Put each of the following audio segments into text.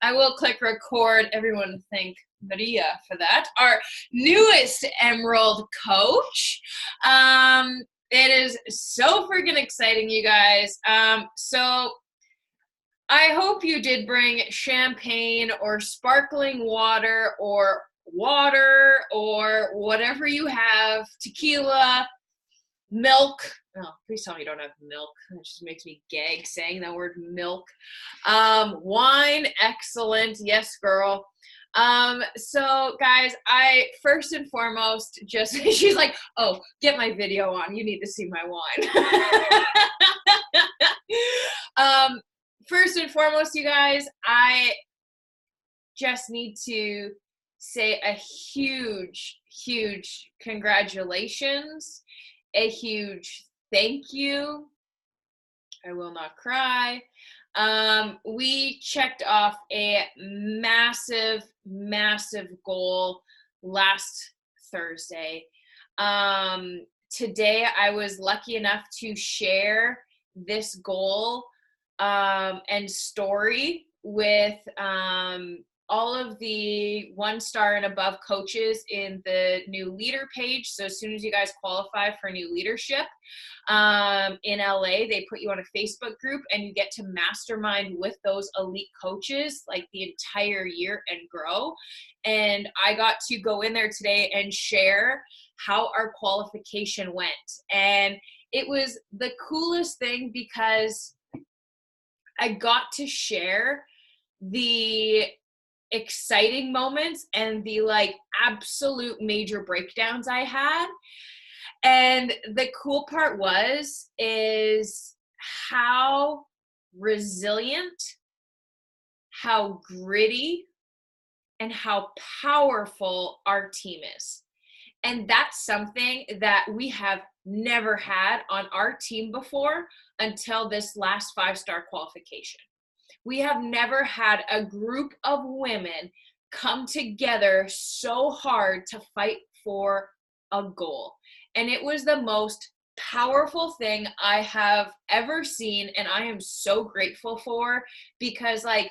I will click record. Everyone thank Maria for that. Our newest Emerald coach. It is so freaking exciting, you guys. So I hope you did bring champagne or sparkling water or whatever you have, tequila, milk. Oh, please tell me you don't have milk. That just makes me gag saying that word milk. Wine, excellent. Yes, girl. So guys, I first and foremost just, she's like, oh, get my video on. You need to see my wine. First and foremost, you guys, I just need to say a huge, huge congratulations, a huge thank you. I will not cry. We checked off a massive goal last Thursday. Today, I was lucky enough to share this goal and story with all of the 1-star and above coaches in the new leader page. So as soon as you guys qualify for new leadership in LA, they put you on a Facebook group and you get to mastermind with those elite coaches like the entire year and grow. And I got to go in there today and share how our qualification went. And it was the coolest thing because I got to share the exciting moments and the like absolute major breakdowns I had. And the cool part is how resilient, how gritty, and how powerful our team is. And that's something that we have never had on our team before until this last 5-star qualification. We have never had a group of women come together so hard to fight for a goal. And it was the most powerful thing I have ever seen, and I am so grateful for, because like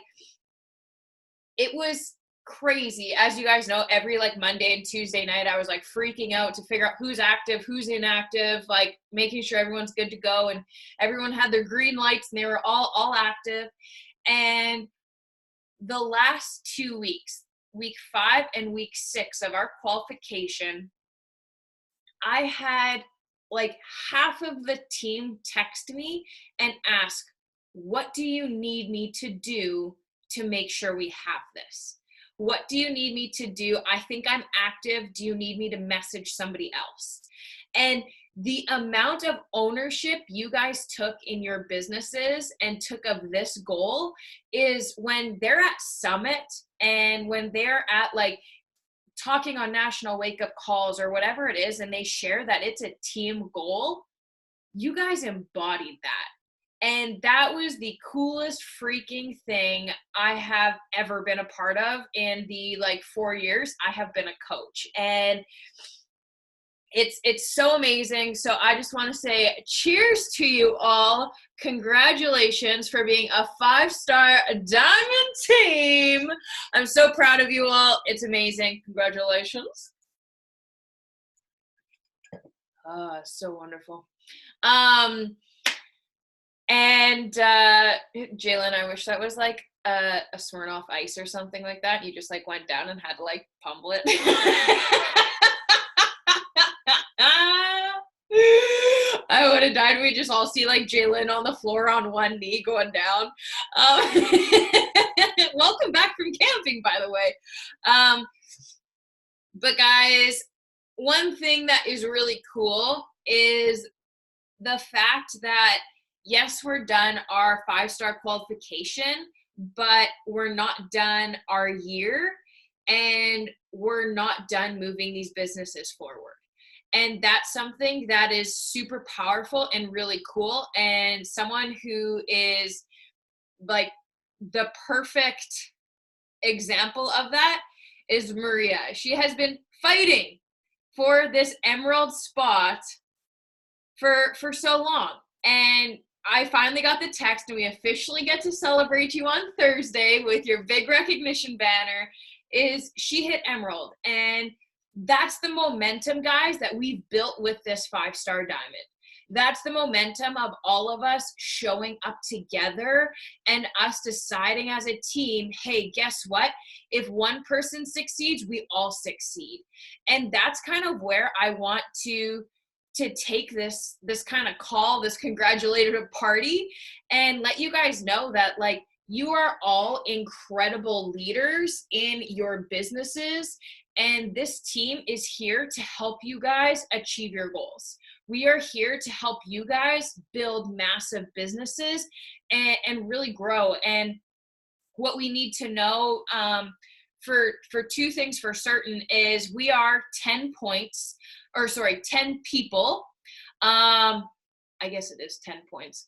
it was crazy. As you guys know, every like Monday and Tuesday night I was like freaking out to figure out who's active, who's inactive, like making sure everyone's good to go, and everyone had their green lights and they were all active. And the last 2 weeks, week 5 and week 6 of our qualification, I had like half of the team text me and ask, what do you need me to do to make sure we have this? What do you need me to do? I think I'm active. Do you need me to message somebody else? And the amount of ownership you guys took in your businesses and took of this goal is when they're at Summit and when they're at like talking on national wake up calls or whatever it is, and they share that it's a team goal, you guys embodied that. And that was the coolest freaking thing I have ever been a part of in the like 4 years I have been a coach. And it's so amazing. So I just want to say cheers to you all. Congratulations for being a 5-star diamond team. I'm so proud of you all. It's amazing. Congratulations. So wonderful. And Jalen, I wish that was like a Smirnoff Ice or something like that. You just like went down and had to like pummel it. I would have died. We just all see like Jalen on the floor on one knee going down. Welcome back from camping, by the way. But guys, one thing that is really cool is the fact that yes, we're done our 5-star qualification, but we're not done our year, and we're not done moving these businesses forward. And that's something that is super powerful and really cool. And someone who is like the perfect example of that is Maria. She has been fighting for this Emerald spot for so long. And I finally got the text and we officially get to celebrate you on Thursday with your big recognition banner, is she hit Emerald. And that's the momentum, guys, that we've built with this 5-star diamond. That's the momentum of all of us showing up together and us deciding as a team, hey, guess what? If one person succeeds, we all succeed. And that's kind of where I want to take this kind of call, this congratulative party, and let you guys know that, like, you are all incredible leaders in your businesses, and this team is here to help you guys achieve your goals. We are here to help you guys build massive businesses and really grow. And what we need to know, for two things for certain, is we are 10 people. I guess it is 10 points.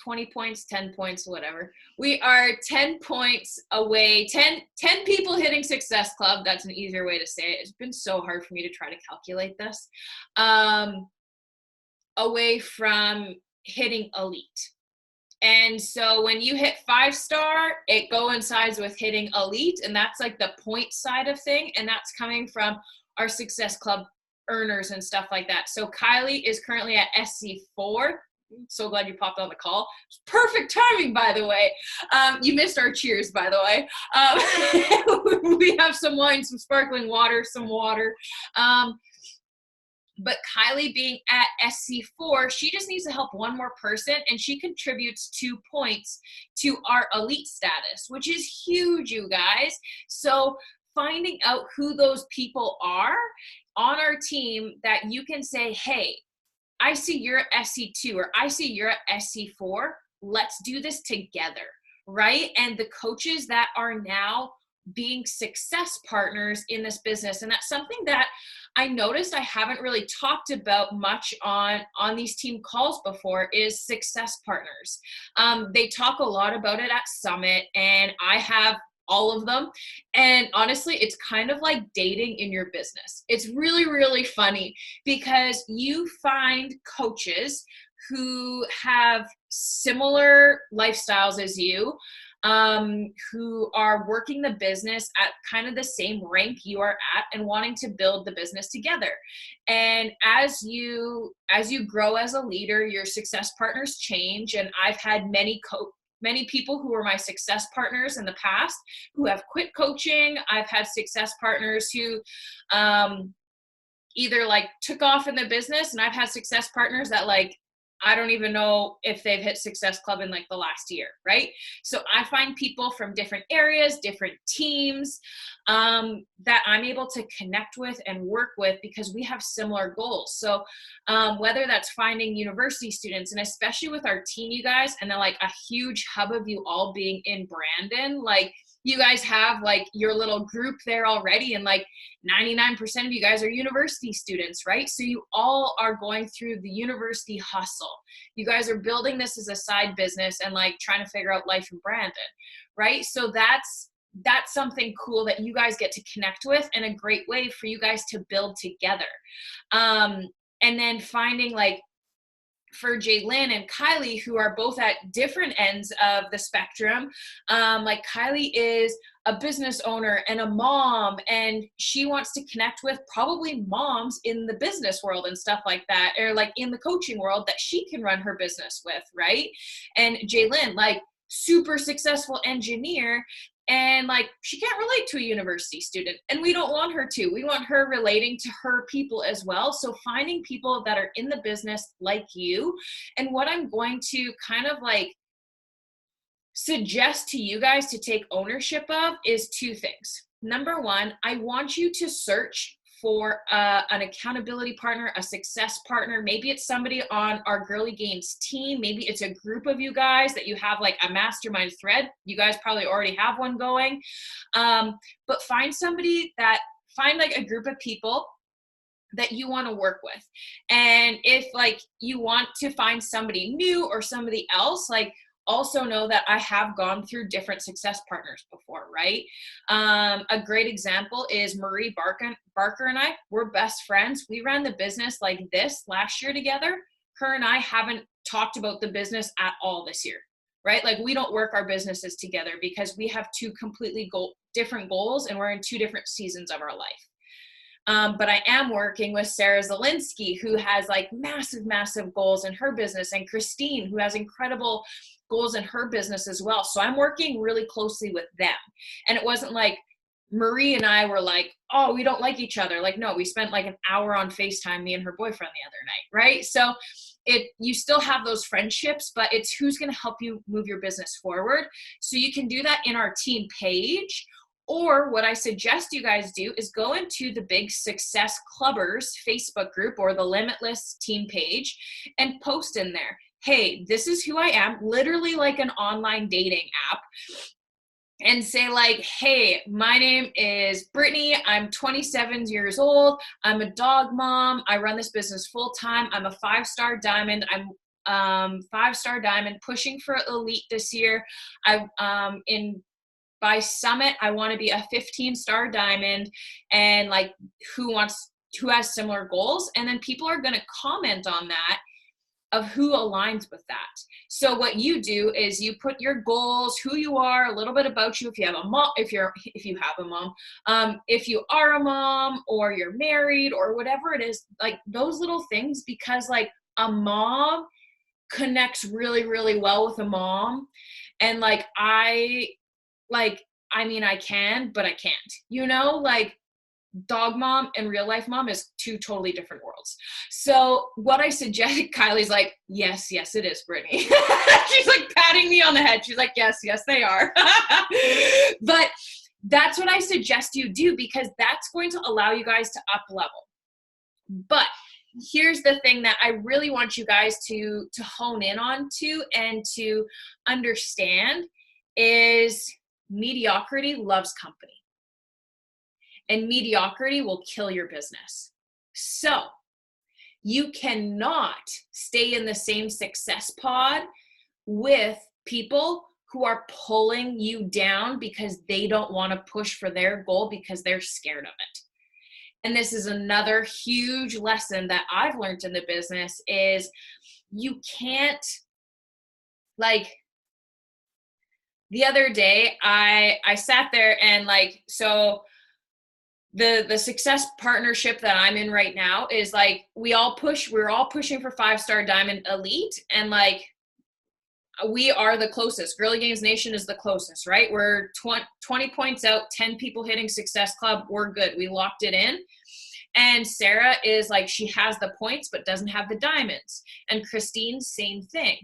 20 points, 10 points, whatever. We are 10 points away, 10 people hitting Success Club. That's an easier way to say it. It's been so hard for me to try to calculate this. Away from hitting elite. And so when you hit 5-star, it coincides with hitting elite, and that's like the point side of thing, and that's coming from our Success Club earners and stuff like that. So Kylie is currently at SC4. So glad you popped on the call. Perfect timing, by the way. You missed our cheers, by the way. We have some wine, some sparkling water, some water. But Kylie being at SC4, she just needs to help one more person, and she contributes 2 points to our elite status, which is huge, you guys. So finding out who those people are on our team that you can say, hey, I see you're at SC2 or I see you're at SC4. Let's do this together, right? And the coaches that are now being success partners in this business. And that's something that I noticed I haven't really talked about much on these team calls before, is success partners. They talk a lot about it at Summit, and I have all of them. And honestly, it's kind of like dating in your business. It's really, really funny because you find coaches who have similar lifestyles as you, who are working the business at kind of the same rank you are at and wanting to build the business together. And as you grow as a leader, your success partners change. And I've had many people who were my success partners in the past who have quit coaching. I've had success partners who either like took off in the business, and I've had success partners that, like, I don't even know if they've hit Success Club in like the last year, right? So I find people from different areas, different teams, that I'm able to connect with and work with because we have similar goals. So whether that's finding university students, and especially with our team, you guys, and then like a huge hub of you all being in Brandon, like you guys have like your little group there already, and like 99% of you guys are university students, right? So you all are going through the university hustle. You guys are building this as a side business and like trying to figure out life in Brandon, right? So that's something cool that you guys get to connect with, and a great way for you guys to build together. And then finding, like, for Jaylin and Kylie, who are both at different ends of the spectrum, like Kylie is a business owner and a mom, and she wants to connect with probably moms in the business world and stuff like that, or like in the coaching world that she can run her business with, right? And Jaylin, like, super successful engineer, and like she can't relate to a university student, and we don't want her to. We want her relating to her people as well. So finding people that are in the business like you. And what I'm going to kind of like suggest to you guys to take ownership of is 2 things. Number 1, I want you to search for an accountability partner, a success partner. Maybe it's somebody on our Girly Gains team. Maybe it's a group of you guys that you have like a mastermind thread. You guys probably already have one going. But find like a group of people that you want to work with. And if like you want to find somebody new or somebody else, like, also know that I have gone through different success partners before, right? A great example is Marie Barker and I. We're best friends. We ran the business like this last year together. her and I haven't talked about the business at all this year, right? Like we don't work our businesses together because we have two completely different goals and we're in two different seasons of our life. But I am working with Sarah Zielinski, who has like massive, massive goals in her business, and Christine, who has incredible goals in her business as well. So I'm working really closely with them. And it wasn't like Marie and I were like, oh, we don't like each other. Like, no, we spent like an hour on FaceTime, me and her boyfriend the other night, right? So you still have those friendships, but it's who's going to help you move your business forward. So you can do that in our team page. Or what I suggest you guys do is go into the Big Success Clubbers Facebook group or the Limitless team page and post in there, hey, this is who I am, literally like an online dating app. And say like, hey, my name is Brittany. I'm 27 years old. I'm a dog mom. I run this business full time. I'm a 5-star diamond. I'm 5-star diamond, pushing for elite this year. By summit, I want to be a 15-star diamond, and like who has similar goals. And then people are going to comment on that of who aligns with that. So what you do is you put your goals, who you are, a little bit about you. If you have a mom, if you have a mom, if you are a mom or you're married or whatever it is, like those little things, because like a mom connects really, really well with a mom. And like, I can, but I can't, like dog mom and real life mom is two totally different worlds. So what I suggest, Kylie's like, yes, it is, Brittany. She's like patting me on the head. She's like, yes, they are. But that's what I suggest you do, because that's going to allow you guys to up level. But here's the thing that I really want you guys to hone in on and to understand is mediocrity loves company. And mediocrity will kill your business. So you cannot stay in the same success pod with people who are pulling you down because they don't want to push for their goal because they're scared of it. And this is another huge lesson that I've learned in the business is you can't, like, the other day I sat there and like, so the success partnership that I'm in right now is like, we're all pushing for 5-star diamond elite. And like, we are the closest. Girly Games Nation is the closest, right? We're 20 points out, 10 people hitting Success Club. We're good. We locked it in. And Sarah is like, she has the points, but doesn't have the diamonds. And Christine, same thing.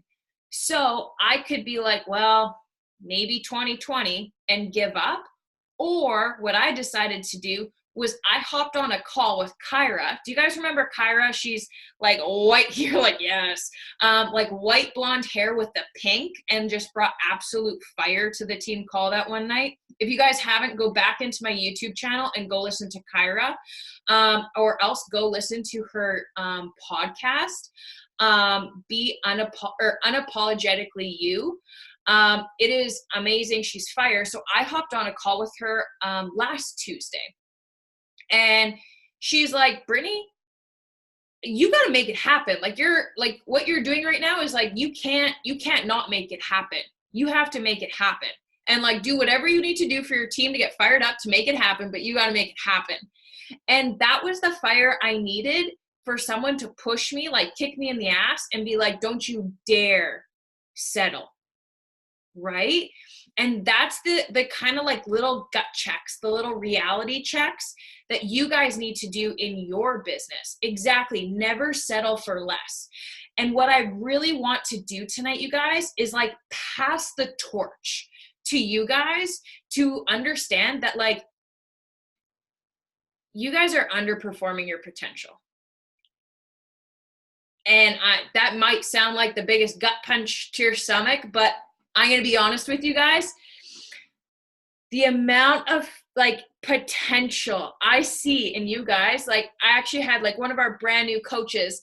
So I could be like, well, maybe 2020 and give up. Or what I decided to do was I hopped on a call with Kyra. Do you guys remember Kyra? She's like white, you're like, yes. Like white blonde hair with the pink, and just brought absolute fire to the team call that one night. If you guys haven't, go back into my YouTube channel and go listen to Kyra, or else go listen to her podcast, Be Unapologetically You. It is amazing. She's fire. So I hopped on a call with her last Tuesday. And she's like, Brittany, you got to make it happen. Like what you're doing right now is like, you can't not make it happen. You have to make it happen and like do whatever you need to do for your team to get fired up to make it happen, but you got to make it happen. And that was the fire I needed for someone to push me, like kick me in the ass and be like, don't you dare settle. Right? And that's the kind of like little gut checks, the little reality checks that you guys need to do in your business. Exactly. Never settle for less. And what I really want to do tonight, you guys, is like pass the torch to you guys to understand that like you guys are underperforming your potential. And that might sound like the biggest gut punch to your stomach, but I'm going to be honest with you guys. The amount of like potential I see in you guys, like I actually had like one of our brand new coaches,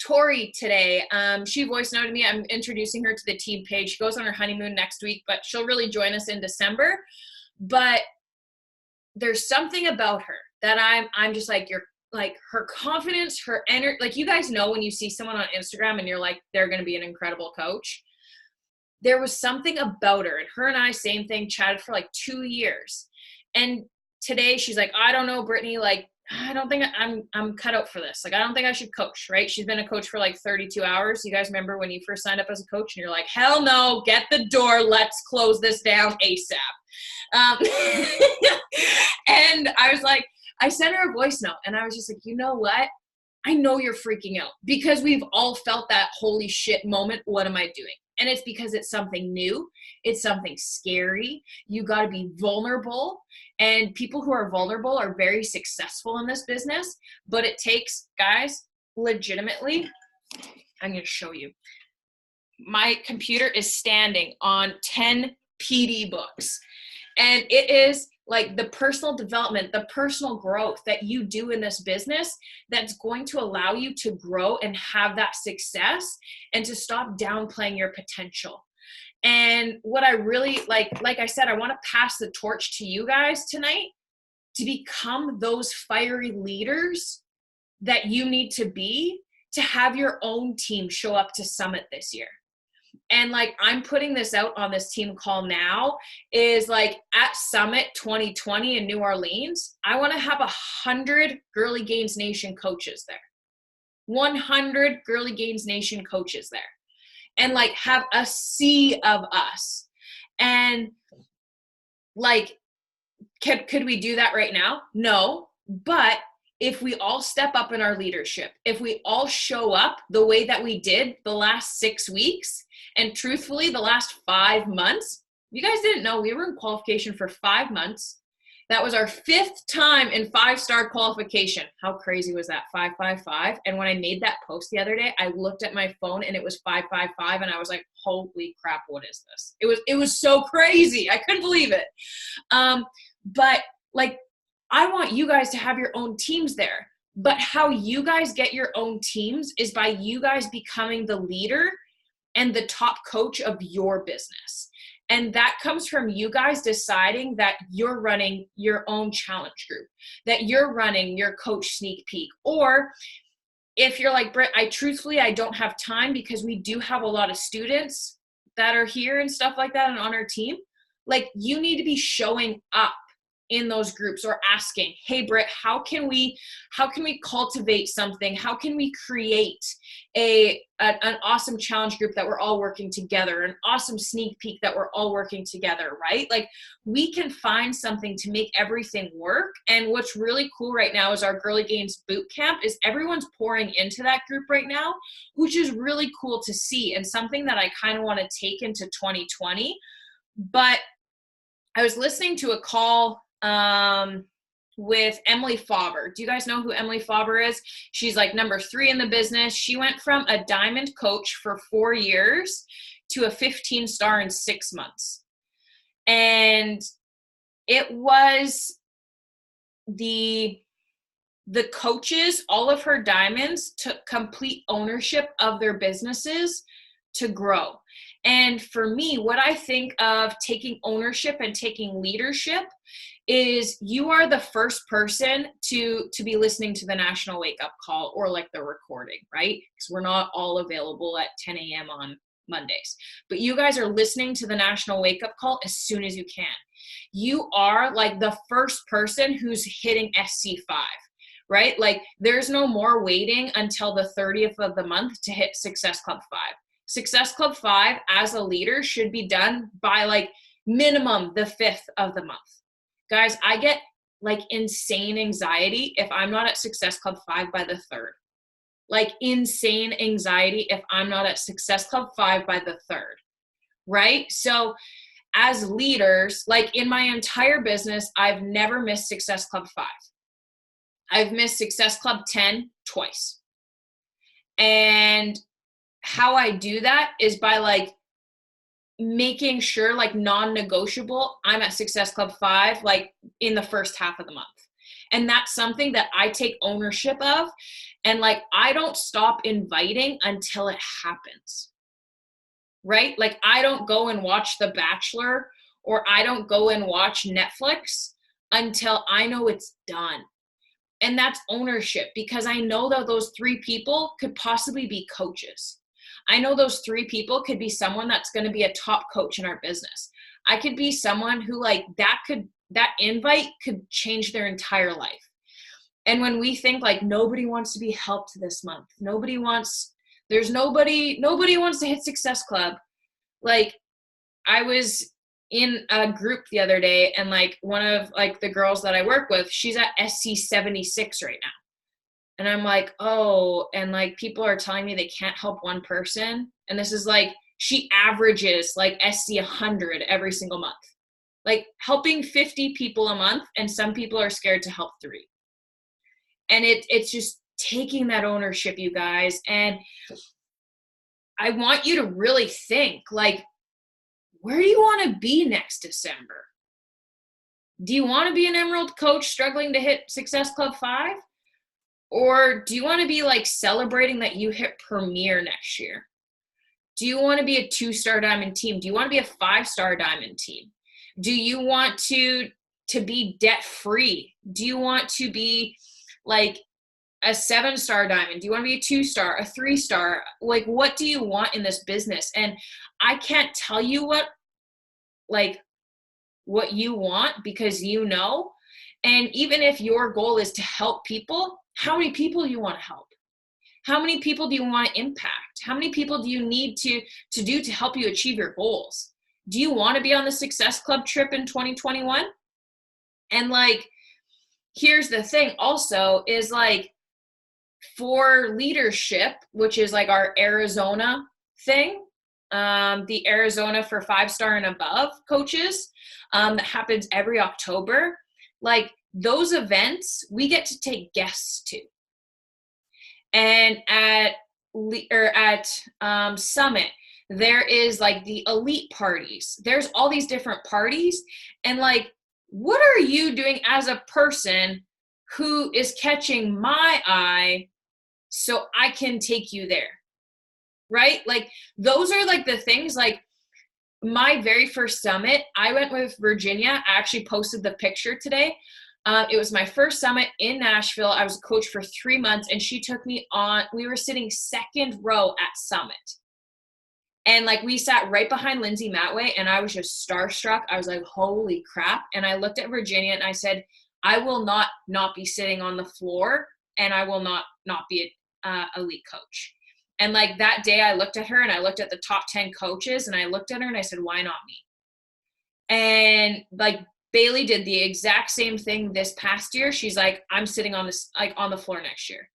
Tori today. She voice noted me. I'm introducing her to the team page. She goes on her honeymoon next week, but she'll really join us in December. But there's something about her that I'm just like, you're like her confidence, her energy, like you guys know when you see someone on Instagram and you're like, they're going to be an incredible coach. There was something about her, and her and I, same thing, chatted for like 2 years. And today she's like, I don't know, Brittany, like, I don't think I'm cut out for this. Like, I don't think I should coach, right? She's been a coach for like 32 hours. You guys remember when you first signed up as a coach and you're like, hell no, get the door. Let's close this down ASAP. And I was like, I sent her a voice note and I was just like, you know what? I know you're freaking out because we've all felt that holy shit moment. What am I doing? And it's because it's something new. It's something scary. You got to be vulnerable. And people who are vulnerable are very successful in this business. But it takes, guys, legitimately, I'm going to show you. My computer is standing on 10 PD books. And it is like the personal development, the personal growth that you do in this business that's going to allow you to grow and have that success and to stop downplaying your potential. And what I really like I said, I want to pass the torch to you guys tonight to become those fiery leaders that you need to be to have your own team show up to Summit this year. And like, I'm putting this out on this team call now is like at Summit 2020 in New Orleans, I want to have 100 Girly Gains Nation coaches there. 100 Girly Gains Nation coaches there. And like have a sea of us. And like, could we do that right now? No. But if we all step up in our leadership, if we all show up the way that we did the last 6 weeks, and truthfully, the last 5 months, you guys didn't know we were in qualification for 5 months. That was our 5th time in 5-star qualification. How crazy was that? 555. And when I made that post the other day, I looked at my phone and it was 555. And I was like, holy crap, what is this? It was so crazy. I couldn't believe it. But like, I want you guys to have your own teams there. But how you guys get your own teams is by you guys becoming the leader and the top coach of your business. And that comes from you guys deciding that you're running your own challenge group, that you're running your coach sneak peek. Or if you're like, Britt, I don't have time because we do have a lot of students that are here and stuff like that and on our team. Like, you need to be showing up in those groups or asking, hey, Britt, how can we cultivate something? How can we create an awesome challenge group that we're all working together, an awesome sneak peek that we're all working together, right? Like, we can find something to make everything work. And what's really cool right now is our Girly Gains boot camp is everyone's pouring into that group right now, which is really cool to see and something that I kind of want to take into 2020. But I was listening to a call with Emily Faber. Do you guys know who Emily Faber is? She's like number 3 in the business. She went from a diamond coach for 4 years to a 15-star in 6 months. And it was the coaches, all of her diamonds, took complete ownership of their businesses to grow. And for me, what I think of taking ownership and taking leadership is you are the first person to be listening to the National Wake Up Call or like the recording, right? Because we're not all available at 10 a.m. on Mondays. But you guys are listening to the National Wake Up Call as soon as you can. You are like the first person who's hitting SC5, right? Like, there's no more waiting until the 30th of the month to hit Success Club 5. Success Club 5 as a leader should be done by like minimum the 5th of the month. Guys, I get like insane anxiety if I'm not at Success Club 5 by the 3rd. Like insane anxiety if I'm not at Success Club 5 by the 3rd, right? So as leaders, like in my entire business, I've never missed Success Club 5. I've missed Success Club 10 twice. And how I do that is by like making sure, like non-negotiable, I'm at Success Club 5 like in the first half of the month. And that's something that I take ownership of. And like, I don't stop inviting until it happens, right? Like, I don't go and watch The Bachelor or I don't go and watch Netflix until I know it's done. And that's ownership, because I know that those 3 people could possibly be coaches. I know those 3 people could be someone that's going to be a top coach in our business. I could be someone who that invite could change their entire life. And when we think like nobody wants to be helped this month, nobody wants to hit Success Club. Like, I was in a group the other day, and like one of like the girls that I work with, she's at SC 76 right now. And I'm like, oh, and like people are telling me they can't help one person. And this is like, she averages like SC 100 every single month, like helping 50 people a month. And some people are scared to help 3. And it's just taking that ownership, you guys. And I want you to really think, like, where do you want to be next December? Do you want to be an Emerald coach struggling to hit Success Club 5? Or do you want to be like celebrating that you hit Premier next year? Do you want to be a 2-star diamond team? Do you want to be a 5-star diamond team? Do you want to be debt free? Do you want to be like a 7-star diamond? Do you want to be a 2-star, a 3-star? Like, what do you want in this business? And I can't tell you what you want, because you know. And even if your goal is to help people, how many people do you want to help? How many people do you want to impact? How many people do you need to do to help you achieve your goals? Do you want to be on the Success Club trip in 2021? And like, here's the thing also is like, for leadership, which is like our Arizona thing, the Arizona for 5-star and above coaches, that happens every October. Like, those events, we get to take guests to. And at Summit, there is like the elite parties. There's all these different parties. And like, what are you doing as a person who is catching my eye so I can take you there? Right? Like, those are like the things. Like, my very first summit, I went with Virginia. I actually posted the picture today. It was my first summit in Nashville. I was a coach for 3 months, and she took me on. We were sitting second row at Summit. And like, we sat right behind Lindsay Matway, and I was just starstruck. I was like, holy crap. And I looked at Virginia and I said, I will not be sitting on the floor, and I will not be an elite coach. And like, that day I looked at her and I looked at the top 10 coaches, and I looked at her and I said, why not me? And like, Bailey did the exact same thing this past year. She's like, I'm sitting on this, like, on the floor next year.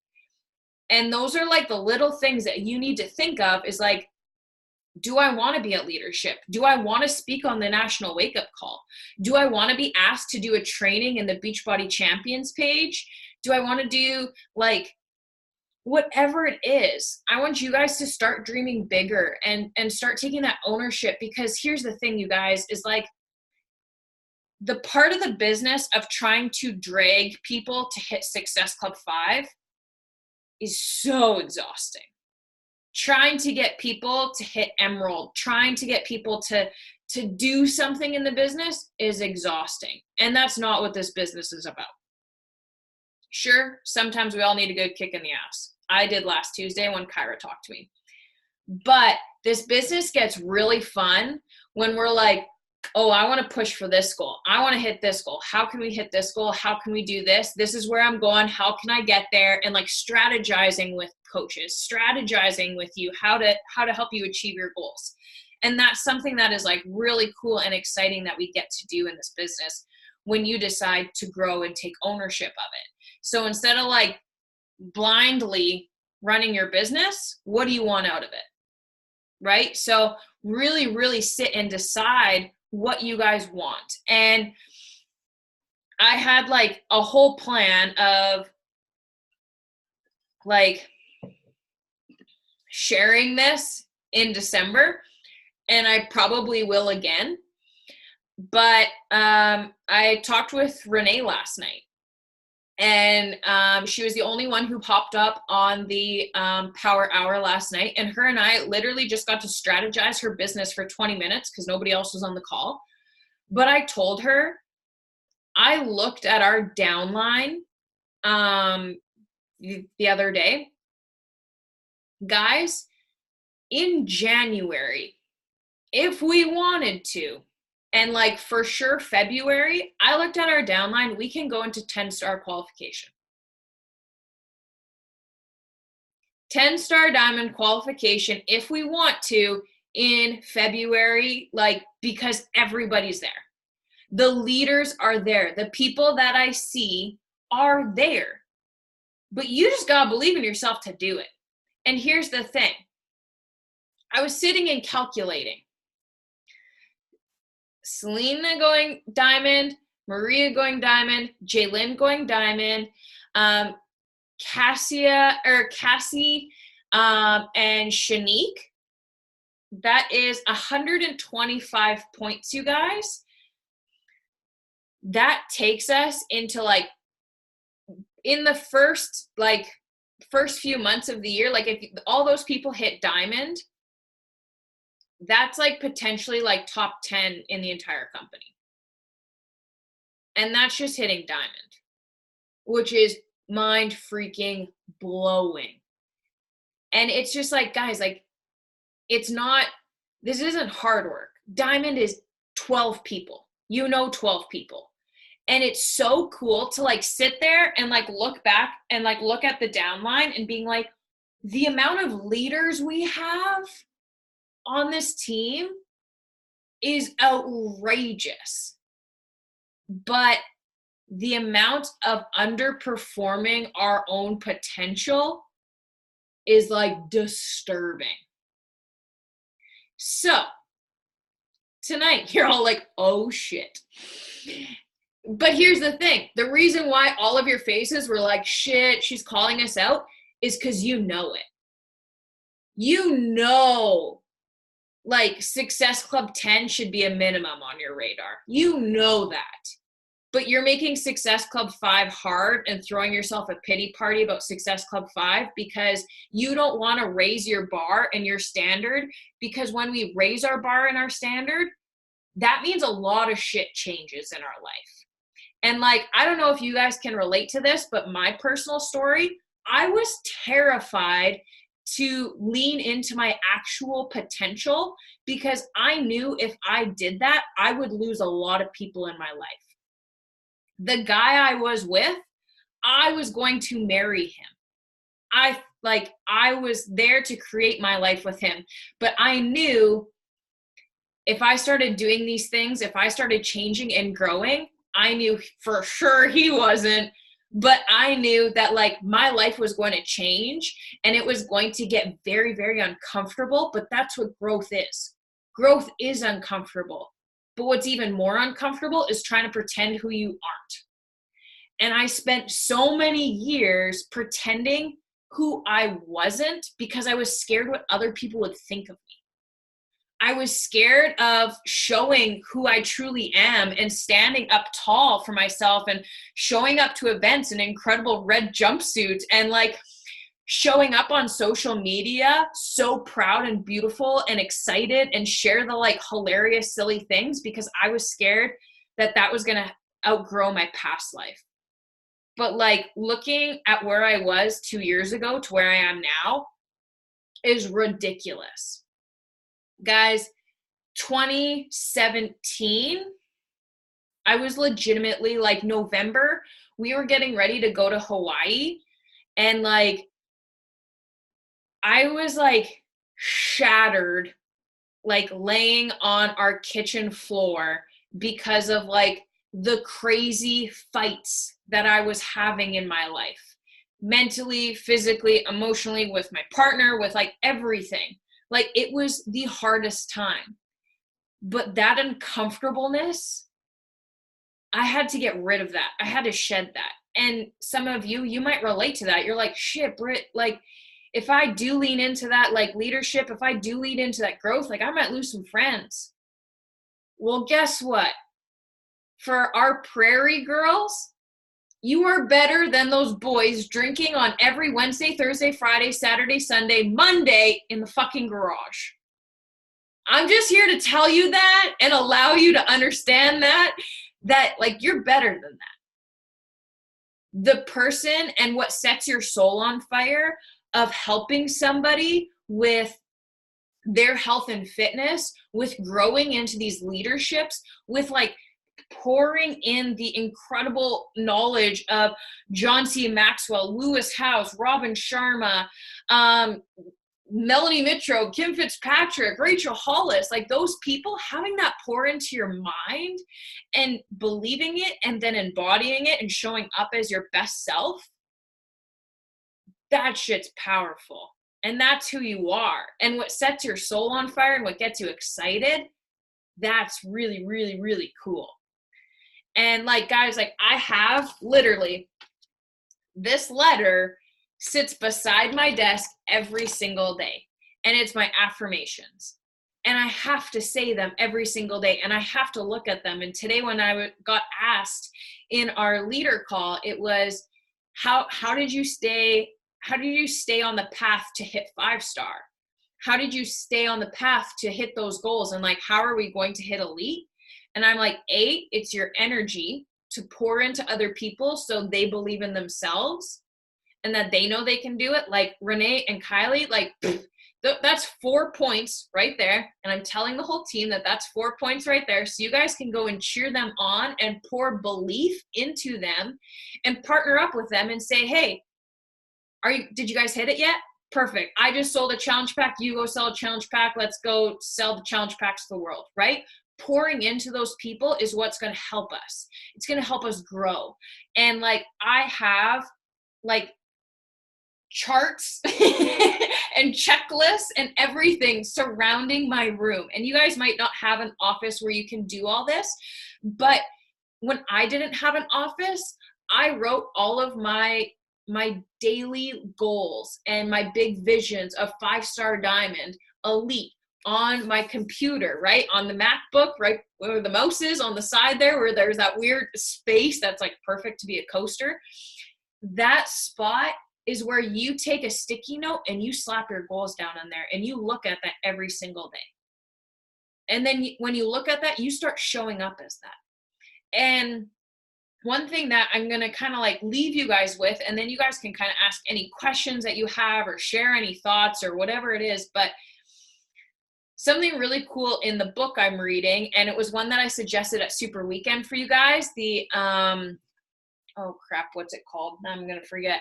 And those are like the little things that you need to think of, is like, do I want to be at leadership? Do I want to speak on the National Wake Up Call? Do I want to be asked to do a training in the Beachbody Champions page? Do I want to do like whatever it is? I want you guys to start dreaming bigger and start taking that ownership, because here's the thing, you guys, is like, the part of the business of trying to drag people to hit Success Club 5 is so exhausting. Trying to get people to hit Emerald, trying to get people to do something in the business is exhausting. And that's not what this business is about. Sure, sometimes we all need a good kick in the ass. I did last Tuesday when Kyra talked to me. But this business gets really fun when we're like, oh, I want to push for this goal. I want to hit this goal. How can we hit this goal? How can we do this? This is where I'm going. How can I get there? And like, strategizing with coaches, strategizing with you, how to help you achieve your goals. And that's something that is like really cool and exciting that we get to do in this business when you decide to grow and take ownership of it. So instead of like blindly running your business, what do you want out of it? Right? So really, really sit and decide what you guys want. And I had like a whole plan of like sharing this in December, and I probably will again. But I talked with Renee last night, and she was the only one who popped up on the Power Hour last night. And her and I literally just got to strategize her business for 20 minutes because nobody else was on the call. But I told her, I looked at our downline the other day. Guys, in January, if we wanted to, and like for sure February, I looked at our downline, we can go into 10-star qualification. 10-star diamond qualification if we want to in February, like because everybody's there. The leaders are there. The people that I see are there. But you just gotta believe in yourself to do it. And here's the thing. I was sitting and calculating. Selena going diamond, Maria going diamond, Jaylyn going diamond, Cassie, and Shanique. That is 125 points, you guys. That takes us into like, in the first few months of the year, like if all those people hit diamond, that's like potentially like top 10 in the entire company. And that's just hitting diamond, which is mind freaking blowing. And it's just like, guys, like this isn't hard work. Diamond is 12 people, 12 people. And it's so cool to like sit there and like look back and like look at the downline and being like, the amount of leaders we have on this team is outrageous. But the amount of underperforming our own potential is like disturbing. So tonight you're all like, oh shit. But here's the thing. The reason why all of your faces were like, shit, she's calling us out, is because you know it. You know, like Success Club 10 should be a minimum on your radar. You know that. But you're making Success Club 5 hard and throwing yourself a pity party about Success Club 5 because you don't want to raise your bar and your standard, because when we raise our bar and our standard, that means a lot of shit changes in our life. And like, I don't know if you guys can relate to this, but my personal story, I was terrified to lean into my actual potential because I knew if I did that, I would lose a lot of people in my life. The guy I was with, I was going to marry him. I was there to create my life with him, but I knew if I started doing these things, if I started changing and growing, I knew for sure he wasn't, but I knew that like my life was going to change and it was going to get very, very uncomfortable, but that's what growth is. Growth is uncomfortable, but what's even more uncomfortable is trying to pretend who you aren't. And I spent so many years pretending who I wasn't because I was scared what other people would think of me. I was scared of showing who I truly am and standing up tall for myself and showing up to events in incredible red jumpsuits and like showing up on social media so proud and beautiful and excited and share the like hilarious, silly things because I was scared that that was going to outgrow my past life. But like looking at where I was 2 years ago to where I am now is ridiculous. Guys, 2017, I was legitimately like November, we were getting ready to go to Hawaii and like I was like shattered, like laying on our kitchen floor because of like the crazy fights that I was having in my life, mentally, physically, emotionally, with my partner, with like everything. Like it was the hardest time. But that uncomfortableness, I had to get rid of that. I had to shed that. And some of you might relate to that. You're like, shit, Britt, like if I do lean into that like leadership, if I do lean into that growth, like I might lose some friends. Well, guess what? For our prairie girls, you are better than those boys drinking on every Wednesday, Thursday, Friday, Saturday, Sunday, Monday in the fucking garage. I'm just here to tell you that and allow you to understand that like you're better than that. the person and what sets your soul on fire of helping somebody with their health and fitness, with growing into these leaderships, with like pouring in the incredible knowledge of John C. Maxwell, Lewis Howes, Robin Sharma, Melanie Mitro, Kim Fitzpatrick, Rachel Hollis, like those people, having that pour into your mind and believing it and then embodying it and showing up as your best self, that shit's powerful. And that's who you are. And what sets your soul on fire and what gets you excited, that's really, really, really cool. And like, guys, like I have literally this letter sits beside my desk every single day. And it's my affirmations. And I have to say them every single day. And I have to look at them. And today when I got asked in our leader call, it was, how did you stay on the path to hit 5-star? How did you stay on the path to hit those goals? And like, how are we going to hit elite? And I'm like, it's your energy to pour into other people so they believe in themselves and that they know they can do it. Like Renee and Kylie, like that's 4 points right there. And I'm telling the whole team that that's 4 points right there. So you guys can go and cheer them on and pour belief into them and partner up with them and say, hey, did you guys hit it yet? Perfect. I just sold a challenge pack. You go sell a challenge pack. Let's go sell the challenge packs to the world, right? Pouring into those people is what's going to help us. It's going to help us grow. And like, I have like charts and checklists and everything surrounding my room. And you guys might not have an office where you can do all this, but when I didn't have an office, I wrote all of my daily goals and my big visions of 5-star diamond, elite, on my computer, right? On the MacBook, right where the mouse is on the side there, where there's that weird space that's like perfect to be a coaster. That spot is where you take a sticky note and you slap your goals down in there and you look at that every single day. And then when you look at that, you start showing up as that. And one thing that I'm going to kind of like leave you guys with, and then you guys can kind of ask any questions that you have or share any thoughts or whatever it is, but something really cool in the book I'm reading, and it was one that I suggested at Super Weekend for you guys, the, oh crap, what's it called? Now I'm going to forget.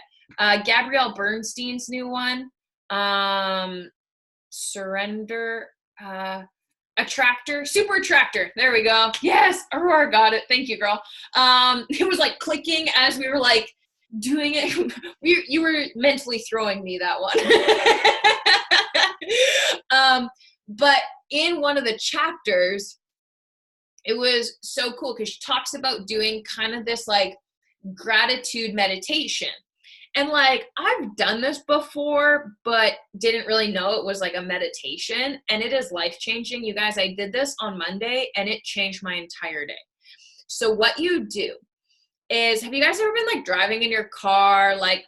Gabrielle Bernstein's new one, Surrender, Super Attractor. There we go. Yes, Aurora got it. Thank you, girl. It was like clicking as we were like doing it. You were mentally throwing me that one. But in one of the chapters, it was so cool because she talks about doing kind of this like gratitude meditation. And like, I've done this before, but didn't really know it was like a meditation, and it is life-changing. You guys, I did this on Monday and it changed my entire day. So what you do is, have you guys ever been like driving in your car, like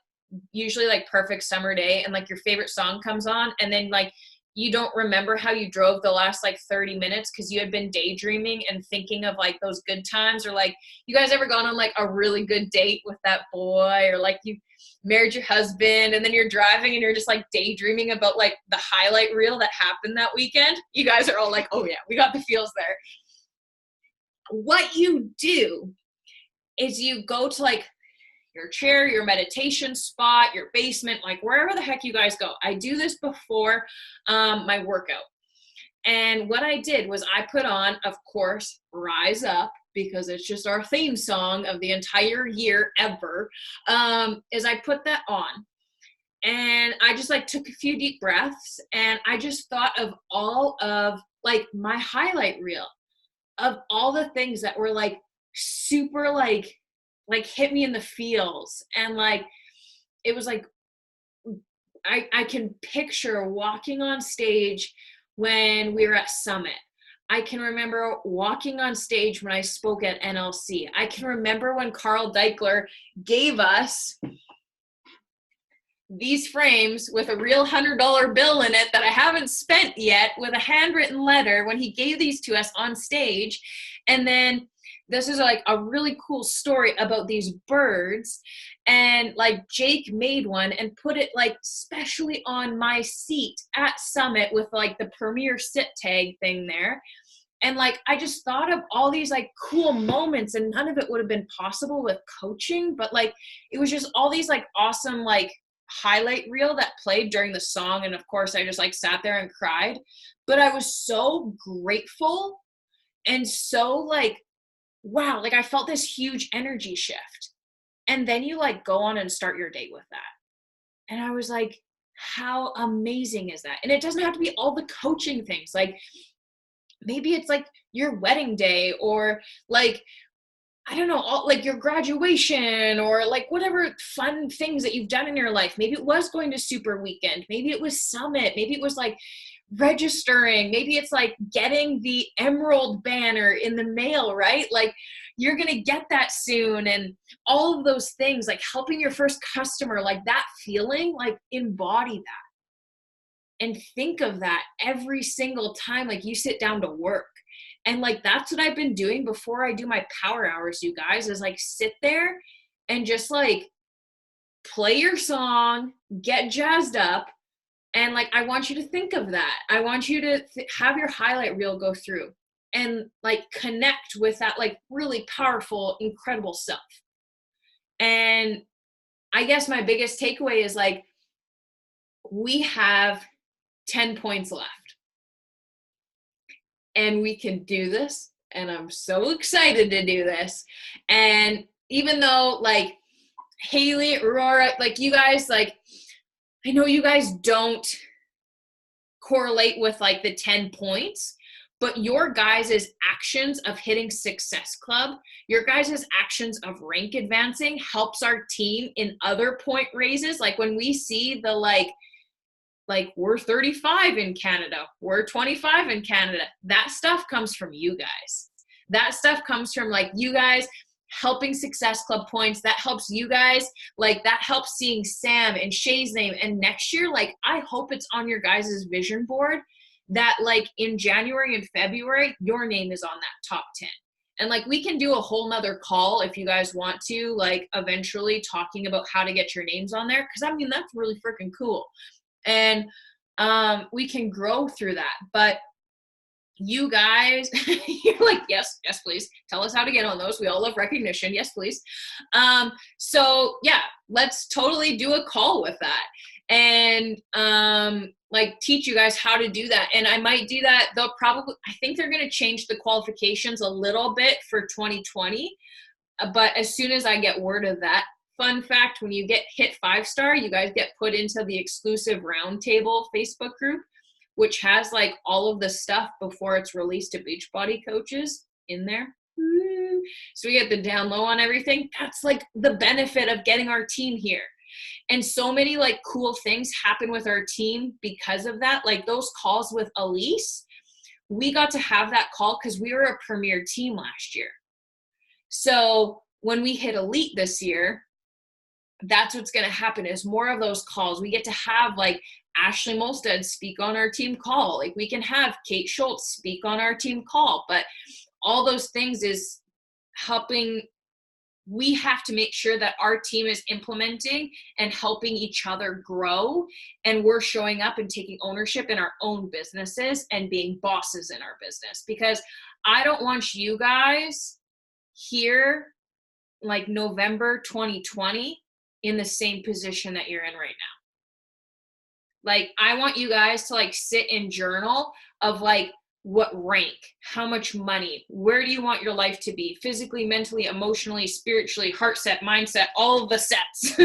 usually like perfect summer day, and like your favorite song comes on and then like you don't remember how you drove the last like 30 minutes because you had been daydreaming and thinking of like those good times? Or like, you guys ever gone on like a really good date with that boy, or like you married your husband and then you're driving and you're just like daydreaming about like the highlight reel that happened that weekend? You guys are all like, oh yeah, we got the feels there. What you do is you go to like your chair, your meditation spot, your basement, like wherever the heck you guys go. I do this before my workout. And what I did was I put on, of course, Rise Up, because it's just our theme song of the entire year ever, is I put that on. And I just like took a few deep breaths, and I just thought of all of like my highlight reel of all the things that were like super like hit me in the feels. And like, it was like, I can picture walking on stage when we were at Summit. I can remember walking on stage when I spoke at NLC. I can remember when Carl Deichler gave us these frames with a real $100 bill in it that I haven't spent yet, with a handwritten letter, when he gave these to us on stage. And then this is like a really cool story about these birds. And like Jake made one and put it like specially on my seat at Summit with like the Premier Sit tag thing there. And like, I just thought of all these like cool moments, and none of it would have been possible with coaching, but like, it was just all these like awesome, like highlight reel that played during the song. And of course I just like sat there and cried, but I was so grateful and so like, wow, like I felt this huge energy shift. And then you like go on and start your day with that. And I was like, how amazing is that? And it doesn't have to be all the coaching things. Like maybe it's like your wedding day, or like, I don't know, all, like your graduation, or like whatever fun things that you've done in your life. Maybe it was going to Super Weekend. Maybe it was Summit. Maybe it was like registering. Maybe it's like getting the Emerald banner in the mail, right? Like you're going to get that soon. And all of those things, like helping your first customer, like that feeling, like embody that and think of that every single time, like you sit down to work. And like, that's what I've been doing before I do my power hours, you guys, is like sit there and just like play your song, get jazzed up. And like, I want you to think of that. I want you to have your highlight reel go through and like connect with that, like really powerful, incredible self. And I guess my biggest takeaway is like, we have 10 points left and we can do this. And I'm so excited to do this. And even though like Haley, Aurora, like you guys, like, I know you guys don't correlate with like the 10 points, but your guys' actions of hitting Success Club, your guys' actions of rank advancing helps our team in other point raises. Like when we see the like we're 35 in Canada, we're 25 in Canada, that stuff comes from you guys. That stuff comes from like you guys helping Success Club points. That helps you guys, like that helps seeing Sam and Shay's name. And next year, like I hope it's on your guys' vision board that like in January and February, your name is on that top 10. And like we can do a whole nother call if you guys want to, like eventually talking about how to get your names on there. Cause I mean, that's really freaking cool. And we can grow through that. But you guys, you're like, yes, please. Tell us how to get on those. We all love recognition. Yes, please. So yeah, let's totally do a call with that and like teach you guys how to do that. And I might do that. I think they're going to change the qualifications a little bit for 2020. But as soon as I get word of that, fun fact, when you get hit 5-star, you guys get put into the exclusive roundtable Facebook group, which has like all of the stuff before it's released to Beachbody coaches in there. So we get the down low on everything. That's like the benefit of getting our team here. And so many like cool things happen with our team because of that. Like those calls with Elise, we got to have that call because we were a premier team last year. So when we hit elite this year, that's what's going to happen is more of those calls. We get to have like Ashley Molstead speak on our team call. Like we can have Kate Schultz speak on our team call, but all those things is helping. We have to make sure that our team is implementing and helping each other grow. And we're showing up and taking ownership in our own businesses and being bosses in our business, because I don't want you guys here like November 2020 in the same position that you're in right now. Like, I want you guys to like sit and journal of like, what rank, how much money, where do you want your life to be physically, mentally, emotionally, spiritually, heart set, mindset, all of the sets,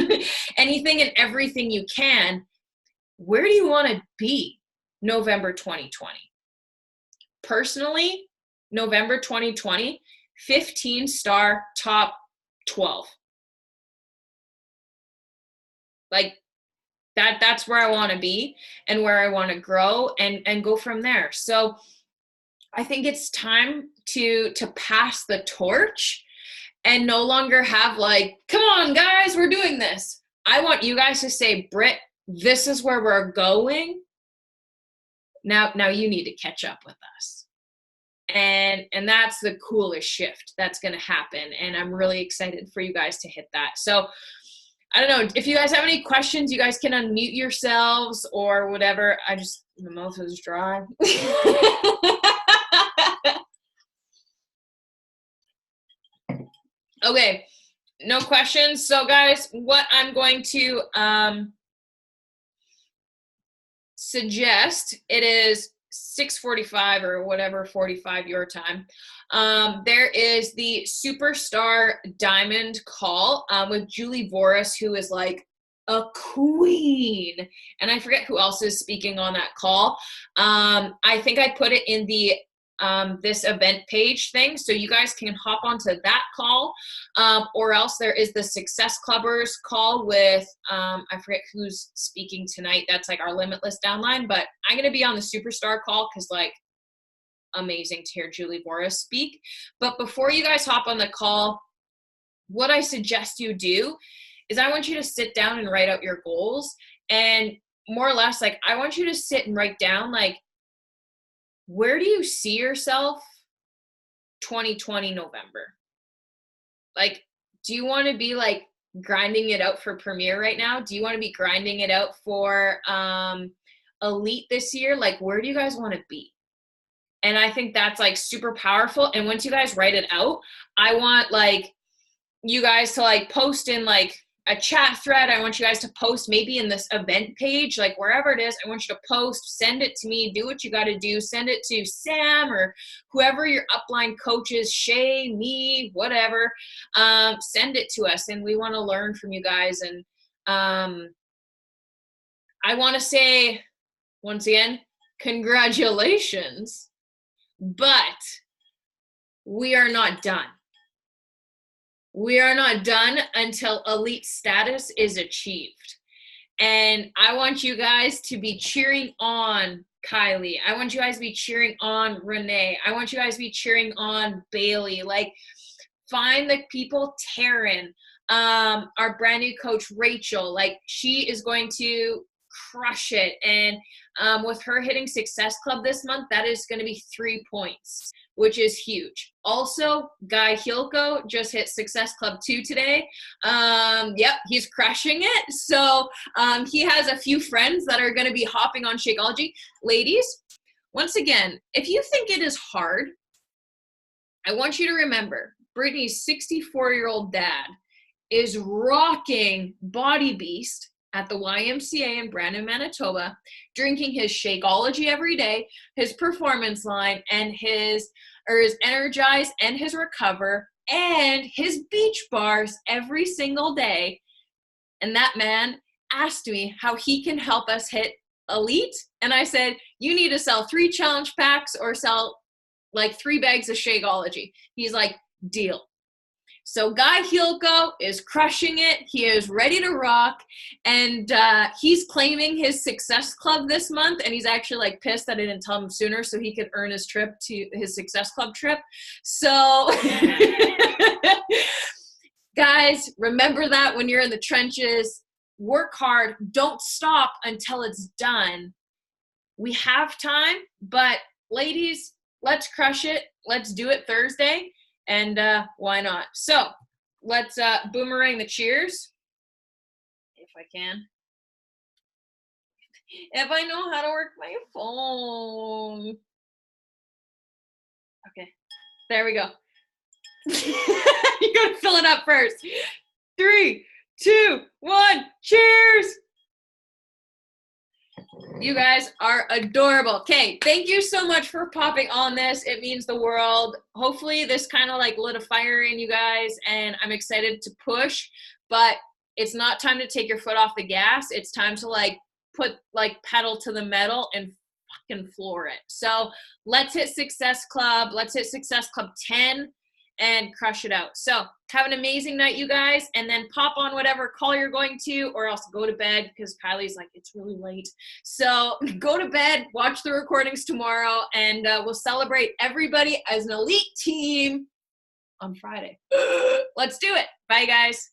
anything and everything you can. Where do you want to be November 2020? Personally, November 2020, 15-star top 12. Like that's where I want to be and where I want to grow and go from there. So I think it's time to pass the torch and no longer have like, come on guys, we're doing this. I want you guys to say, Britt, this is where we're going. Now you need to catch up with us. And that's the coolest shift that's going to happen. And I'm really excited for you guys to hit that. So I don't know if you guys have any questions, you guys can unmute yourselves or whatever. My mouth is dry. Okay, no questions. So guys, what I'm going to suggest, it is 6:45 or whatever, 45 your time. There is the Superstar Diamond call with Julie Voris, who is like a queen. And I forget who else is speaking on that call. I think I put it in the this event page thing, so you guys can hop onto that call, or else there is the Success Clubbers call with I forget who's speaking tonight. That's like our Limitless downline, but I'm gonna be on the Superstar call because like amazing to hear Julie Voris speak. But before you guys hop on the call, what I suggest you do is I want you to sit down and write out your goals, and more or less like I want you to sit and write down like, where do you see yourself 2020 November? Like, do you want to be like grinding it out for Premier right now? Do you want to be grinding it out for Elite this year? Like, where do you guys want to be? And I think that's like super powerful. And once you guys write it out, I want like you guys to like post in like a chat thread. I want you guys to post maybe in this event page, like wherever it is. I want you to post, send it to me, do what you got to do. Send it to Sam or whoever your upline coach is, Shay, me, whatever. Send it to us, and we want to learn from you guys. And I want to say, once again, congratulations, but we are not done. We are not done until elite status is achieved. And I want you guys to be cheering on Kylie. I want you guys to be cheering on Renee. I want you guys to be cheering on Bailey. Like, find the people, Taryn, our brand new coach, Rachel. Like, she is going to crush it. And with her hitting Success Club this month, that is going to be 3 points, which is huge. Also, Guy Hilko just hit Success Club 2 today. Yep, he's crushing it. So he has a few friends that are going to be hopping on Shakeology. Ladies, once again, if you think it is hard, I want you to remember Brittany's 64-year-old dad is rocking Body Beast at the YMCA in Brandon, Manitoba, drinking his Shakeology every day, his Performance Line, and his Energize and his Recover, and his beach bars every single day. And that man asked me how he can help us hit Elite. And I said, you need to sell 3 challenge packs or sell like 3 bags of Shakeology. He's like, deal. So Guy Hilko is crushing it. He is ready to rock. And he's claiming his Success Club this month. And he's actually like pissed that I didn't tell him sooner so he could earn his trip to his Success Club trip. So guys, remember that when you're in the trenches, work hard. Don't stop until it's done. We have time, but ladies, let's crush it. Let's do it Thursday. And why not? So let's boomerang the cheers, if I can. If I know how to work my phone. Okay, there we go. You gotta fill it up first. 3, 2, 1, cheers! You guys are adorable. Okay, thank you so much for popping on this. It means the world. Hopefully this kind of like lit a fire in you guys, and I'm excited to push, but it's not time to take your foot off the gas. It's time to like put like pedal to the metal and fucking floor it. So let's hit Success Club. Let's hit Success Club 10 and crush it out. So have an amazing night, you guys, and then pop on whatever call you're going to, or else go to bed because Kylie's like, it's really late. So go to bed, watch the recordings tomorrow, and we'll celebrate everybody as an elite team on Friday. Let's do it. Bye, guys.